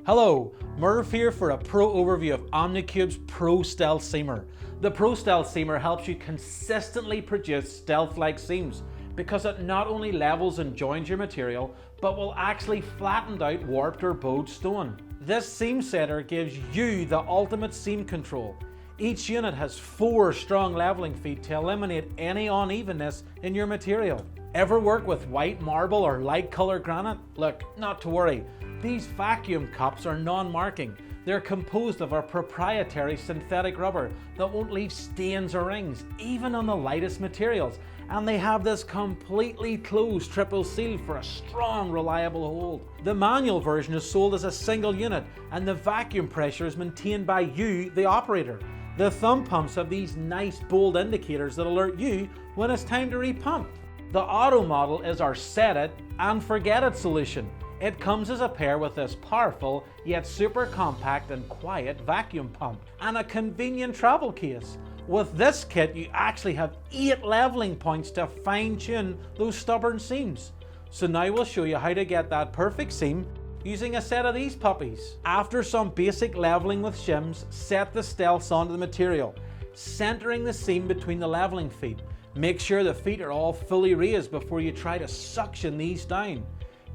Hello, Murph here for a pro overview of Omni Cubed's Pro Stealth Seamer. The Pro Stealth Seamer helps you consistently produce stealth-like seams because it not only levels and joins your material, but will actually flatten out warped or bowed stone. This seam setter gives you the ultimate seam control. Each unit has 4 strong leveling feet to eliminate any unevenness in your material. Ever work with white marble or light color granite? Look, not to worry. These vacuum cups are non-marking. They're composed of a proprietary synthetic rubber that won't leave stains or rings, even on the lightest materials. And they have this completely closed triple seal for a strong, reliable hold. The manual version is sold as a single unit, and the vacuum pressure is maintained by you, the operator. The thumb pumps have these nice bold indicators that alert you when it's time to repump. The auto model is our set it and forget it solution. It comes as a pair with this powerful yet super compact and quiet vacuum pump and a convenient travel case. With this kit you actually have 8 leveling points to fine tune those stubborn seams. So now we'll show you how to get that perfect seam using a set of these puppies. After some basic leveling with shims, set the stealths onto the material, centering the seam between the leveling feet. Make sure the feet are all fully raised before you try to suction these down.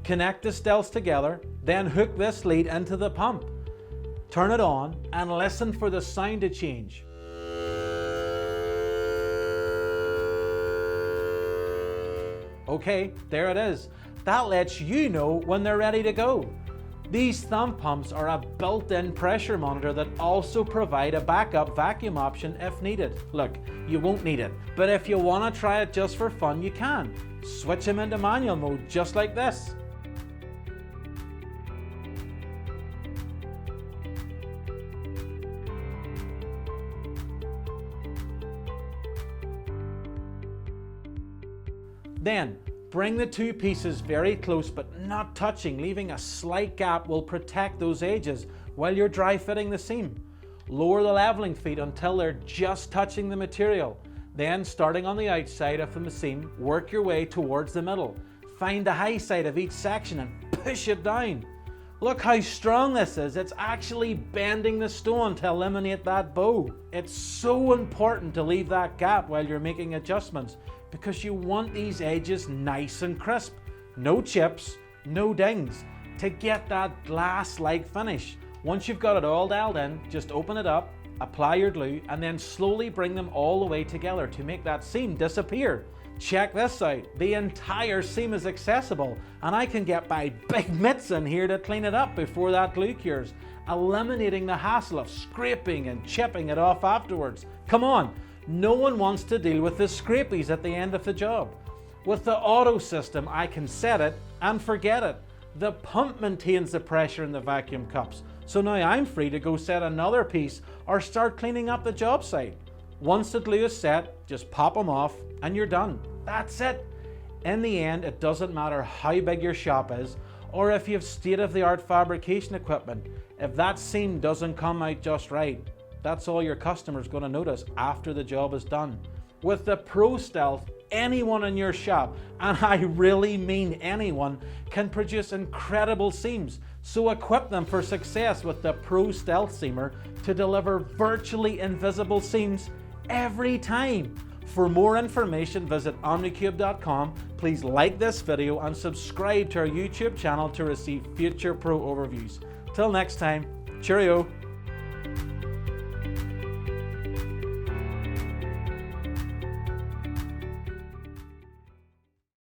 Connect the stealths together, then hook this lead into the pump. Turn it on and listen for the sound to change. Okay, there it is. That lets you know when they're ready to go. These thumb pumps are a built-in pressure monitor that also provide a backup vacuum option if needed. Look, you won't need it, but if you want to try it just for fun, you can. Switch them into manual mode just like this. Then, bring the 2 pieces very close but not touching, leaving a slight gap will protect those edges while you're dry fitting the seam. Lower the leveling feet until they're just touching the material. Then, starting on the outside of the seam, work your way towards the middle. Find the high side of each section and push it down. Look how strong this is. It's actually bending the stone to eliminate that bow. It's so important to leave that gap while you're making adjustments because you want these edges nice and crisp. No chips, no dings, to get that glass-like finish. Once you've got it all dialed in, just open it up, apply your glue, and then slowly bring them all the way together to make that seam disappear. Check this out, the entire seam is accessible, and I can get my big mitts in here to clean it up before that glue cures, eliminating the hassle of scraping and chipping it off afterwards. Come on, no one wants to deal with the scrapies at the end of the job. With the auto system, I can set it and forget it. The pump maintains the pressure in the vacuum cups, so now I'm free to go set another piece or start cleaning up the job site. Once the glue is set, just pop them off and you're done. That's it. In the end, it doesn't matter how big your shop is or if you have state-of-the-art fabrication equipment. If that seam doesn't come out just right, that's all your customer's going to notice after the job is done. With the Pro Stealth, anyone in your shop, and I really mean anyone, can produce incredible seams. So equip them for success with the Pro Stealth Seamer to deliver virtually invisible seams every time. For more information, visit omnicubed.com. Please like this video and subscribe to our YouTube channel to receive future pro overviews. Till next time, cheerio.